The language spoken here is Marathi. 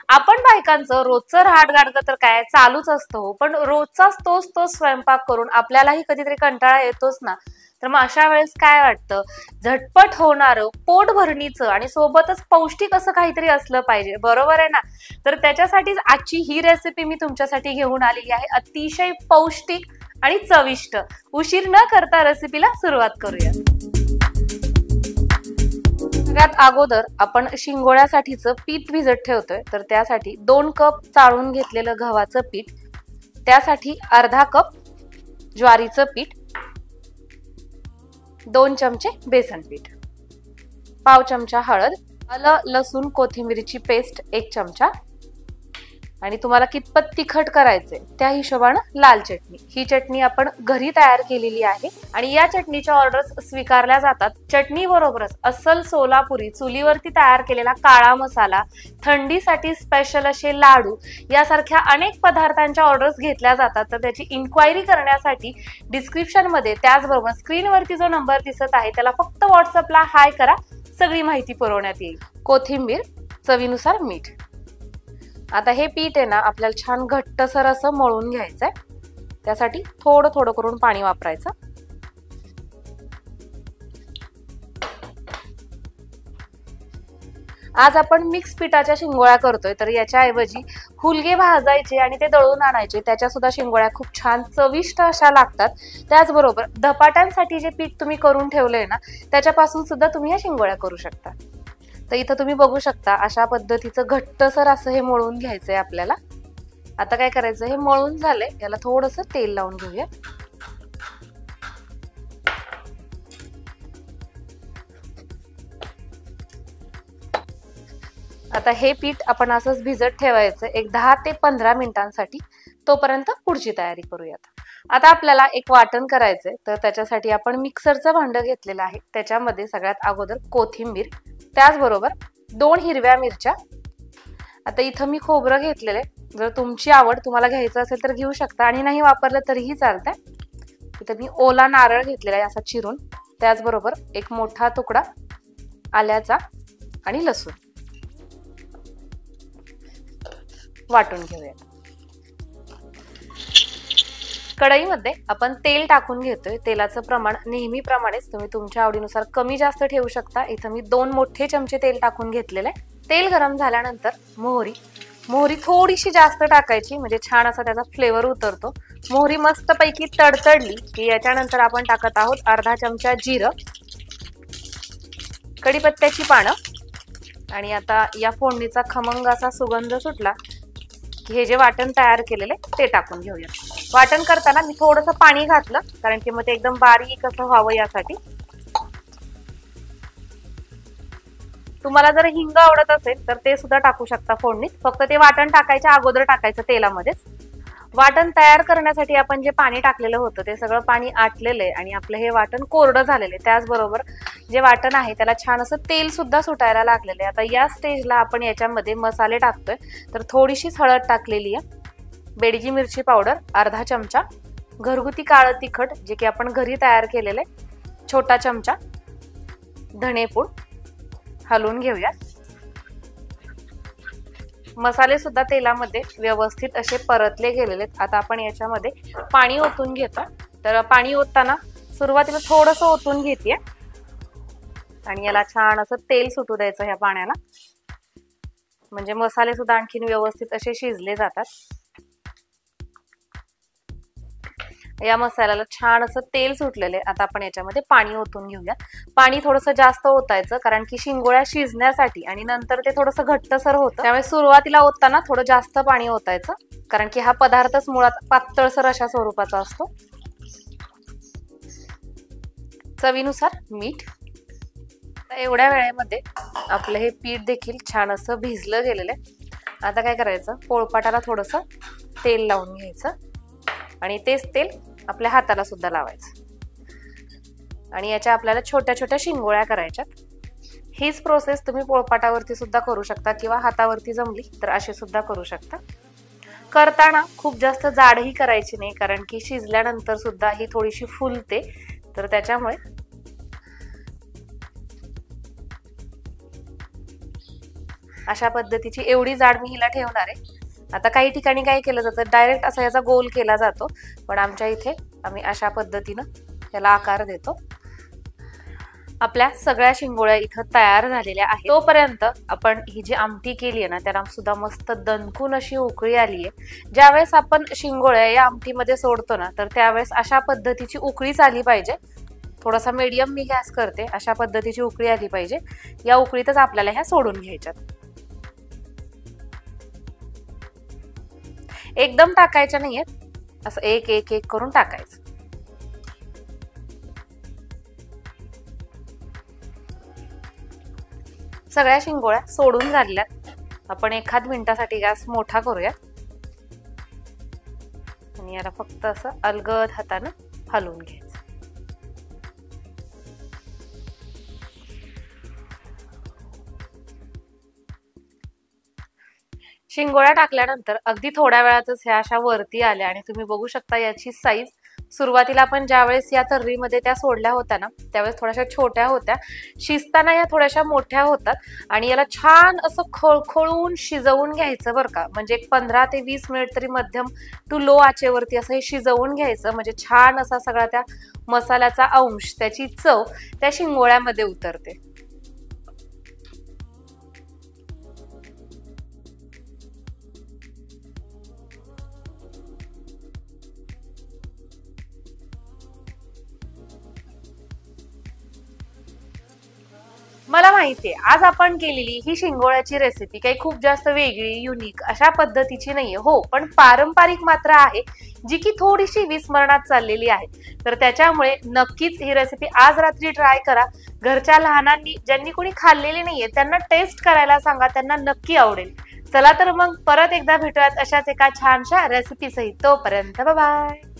आपण बायकांचं रोजचं रहाटगाडगं तर काय चालूच असतो, पण रोजचाच तोच स्वयंपाक करून आपल्यालाही कधीतरी कंटाळा येतोच ना. तर मग अशा वेळेस काय वाटतं, झटपट होणारं, पोट भरणीचं आणि सोबतच पौष्टिक असं काहीतरी असलं पाहिजे, बरोबर आहे ना. तर त्याच्यासाठीच आजची ही रेसिपी मी तुमच्यासाठी घेऊन आलेली आहे, अतिशय पौष्टिक आणि चविष्ट. उशीर न करता रेसिपीला सुरुवात करूया. सगळ्यात अगोदर आपण शिंगोळ्यासाठीचं पीठ भिजत ठेवतोय. तर त्यासाठी 2 कप चाळून घेतलेलं गव्हाचं पीठ, त्यासाठी अर्धा कप ज्वारीचं पीठ, 2 चमचे बेसन पीठ, पाव चमचा हळद, आलं लसूण कोथिंबीरची पेस्ट 1 चमचा, आणि तुम्हाला कितपत तिखट करायचे त्या हिशोबाने लाल चटणी. ही चटणी आपण घरी तयार केलेली आहे आणि या चटणीच्या ऑर्डर्स स्वीकारल्या जातात. चटणी बरोबरच अस्सल सोलापुरी चुलीवरती तयार केलेला काळा मसाला, थंडीसाठी स्पेशल असे लाडू यासारख्या अनेक पदार्थांच्या ऑर्डर्स घेतल्या जातात. तर त्याची इन्क्वायरी करण्यासाठी डिस्क्रिप्शन मध्ये त्याचबरोबर स्क्रीनवरती जो नंबर दिसत आहे त्याला फक्त व्हॉट्सअपला हाय करा, सगळी माहिती पुरवण्यात येईल. कोथिंबीर, चवीनुसार मीठ. आता हे पीठ आहे ना आपल्याला छान घट्टसर असं मळून घ्यायचंय. त्यासाठी थोडं थोडं करून पाणी वापरायचं. आज आपण मिक्स पिठाच्या शिंगोळ्या करतोय, तर याच्याऐवजी हुलगे भाजायचे आणि ते दळून आणायचे, त्याच्या सुद्धा शिंगोळ्या खूप छान चविष्ट अशा लागतात. त्याचबरोबर धपाट्यांसाठी जे पीठ तुम्ही करून ठेवलंय ना त्याच्यापासून सुद्धा तुम्ही ह्या शिंगोळ्या करू शकता. तर इथं तुम्ही बघू शकता अशा पद्धतीचं घट्टसर असं हे मळून घ्यायचंय आपल्याला. आता काय करायचं, हे मळून झालंय, याला थोडंसं तेल लावून घेऊया. आता हे पीठ आपण असंच भिजत ठेवायचं एक 10 ते 15 मिनिटांसाठी. तोपर्यंत पुढची तयारी करूयात. आता आपल्याला एक वाटण करायचंय, तर त्याच्यासाठी आपण मिक्सरचं भांडं घेतलेलं आहे. त्याच्यामध्ये सगळ्यात अगोदर कोथिंबीर, त्याचबरोबर 2 हिरव्या मिरच्या. आता इथं मी खोबरं घेतलेलं आहे, जर तुमची आवड तुम्हाला घ्यायचं असेल तर घेऊ शकता आणि नाही वापरलं तरीही चालतंय. इथं मी ओला नारळ घेतलेला आहे असा चिरून, त्याचबरोबर एक मोठा तुकडा आल्याचा आणि लसूण. वाटून घेऊया. कढईमध्ये आपण तेल टाकून घेतोय. तेलाचं प्रमाण नेहमीप्रमाणेच तुम्ही तुमच्या आवडीनुसार कमी जास्त ठेवू शकता. इथं मी 2 मोठे चमचे तेल टाकून घेतलेले आहे. तेल गरम झाल्यानंतर मोहरी थोडीशी जास्त टाकायची, म्हणजे छान असा त्याचा फ्लेवर उतरतो. मोहरी मस्तपैकी तडतडली की याच्यानंतर आपण टाकत आहोत अर्धा चमचा जिरं, कढीपत्त्याची पानं, आणि आता या फोडणीचा खमंग असा सुगंध सुटला की हे जे वाटण तयार केलेले ते टाकून घेऊया. वाटण करताना मी थोडंसं पाणी घातलं, कारण की मग ते एकदम बारीक असं व्हावं यासाठी. तुम्हाला जर हिंग आवडत असेल तर ते सुद्धा टाकू शकता फोडणीत, फक्त ते वाटण टाकायच्या अगोदर टाकायचं तेलामध्येच. वाटण तयार करण्यासाठी आपण जे पाणी टाकलेलं होतं ते सगळं पाणी आटलेलं आहे आणि आपलं हे वाटण कोरडं झालेलं आहे. त्याचबरोबर जे वाटण आहे त्याला छान असं तेल सुद्धा सुटायला लागलेलं आहे. आता या स्टेजला आपण याच्यामध्ये मसाले टाकतोय. तर थोडीशीच हळद टाकलेली आहे, बेडगी मिरची पावडर अर्धा चमचा, घरगुती काळं तिखट जे की आपण घरी तयार केलेलं आहे छोटा चमचा, धणेपूड. हलवून घेऊया. मसाले सुद्धा तेलामध्ये व्यवस्थित असे परतले गेलेले आहेत. आता आपण याच्यामध्ये पाणी ओतून घेतो. तर पाणी ओतताना सुरुवातीला थोडंसं ओतून घेते आणि याला छान असं तेल सुटू द्यायचं ह्या पाण्याला, म्हणजे मसाले सुद्धा आणखीन व्यवस्थित असे शिजले जातात. या मसाल्याला छान असं तेल सुटलेले. आता आपण याच्यामध्ये पाणी ओतून घेऊया. पाणी थोडंसं जास्त ओतायचं, कारण की शिंगोळ्या शिजण्यासाठी आणि नंतर ते थोडंसं घट्टसर होतं. त्यामुळे सुरुवातीला ओतताना थोडं जास्त पाणी ओतायचं, कारण की हा पदार्थच मुळात पातळसर अशा स्वरूपाचा असतो. चवीनुसार मीठ. एवढ्या वेळेमध्ये आपलं हे पीठ देखील छान असं भिजलं गेलेलं आहे. आता काय करायचं, पोळपाटाला थोडंसं तेल लावून घ्यायचं आणि तेच तेल आपल्या हाताला सुद्धा लावायचं आणि याच्या आपल्याला छोट्या छोट्या शिंगोळ्या करायच्यात. हीच प्रोसेस तुम्ही पोळपाटावरती सुद्धा करू शकता किंवा हातावरती जमली तर अशी सुद्धा करू शकता. करताना खूप जास्त जाडही करायची नाही, कारण की शिजल्यानंतर सुद्धा ही थोडीशी फुलते. तर त्याच्यामुळे अशा पद्धतीची एवढी जाड मी हिला ठेवणार आहे. आता काही ठिकाणी काय केलं जातं, डायरेक्ट असा याचा गोल केला जातो, पण आमच्या इथे आम्ही अशा पद्धतीनं याला आकार देतो. आपल्या सगळ्या शिंगोळ्या इथं तयार झालेल्या आहेत. तोपर्यंत आपण ही जी आमटी केली आहे ना, त्याला सुद्धा मस्त दणकून अशी उकळी आली आहे. ज्यावेळेस आपण शिंगोळ्या या आमटीमध्ये सोडतो ना, तर त्यावेळेस अशा पद्धतीची उकळीच आली पाहिजे. थोडासा मीडियम मी गॅस करते, अशा पद्धतीची उकळी आली पाहिजे. या उकळीतच आपल्याला ह्या सोडून घ्यायच्यात. एकदम टाकायच्या नाहीयेत, असं एक एक एक करून टाकायचं. सगळ्या शिंगोळ्या सोडून झाल्या. आपण 1 मिनिटासाठी गॅस मोठा करूया आणि याला फक्त असं अलगद हाताने हलवून घ्यायचं. शिंगोळ्या टाकल्यानंतर अगदी थोड्या वेळातच ह्या अशा वरती आल्या आणि तुम्ही बघू शकता याची साईज. सुरुवातीला आपण ज्यावेळेस या तर्रीमध्ये त्या सोडल्या होत्या ना, त्यावेळेस थोड्याशा छोट्या होत्या. शिजताना या थोड्याशा मोठ्या होतात आणि याला छान असं खळखळून शिजवून घ्यायचं बरं का. म्हणजे 15 ते 20 मिनिट तरी मध्यम टू लो आचेवरती असं हे शिजवून घ्यायचं. म्हणजे छान असा सगळा त्या मसाल्याचा अंश, त्याची चव त्या शिंगोळ्यामध्ये उतरते. मला माहितीये आज आपण केलेली ही शिंगोळ्याची रेसिपी काही खूप जास्त वेगळी, युनिक अशा पद्धतीची नाहीये. हो, पण पारंपरिक मात्र आहे, जी की थोडीशी विस्मरणात चाललेली आहे. तर त्याच्यामुळे नक्कीच ही रेसिपी आज रात्री ट्राय करा. घरच्या लहानांनी, ज्यांनी कोणी खाल्लेली नाहीये, त्यांना टेस्ट करायला सांगा, त्यांना नक्की आवडेल. चला तर मग परत एकदा भेटूयात अशाच एका छानशा रेसिपी सहित. तोपर्यंत बाय बाय.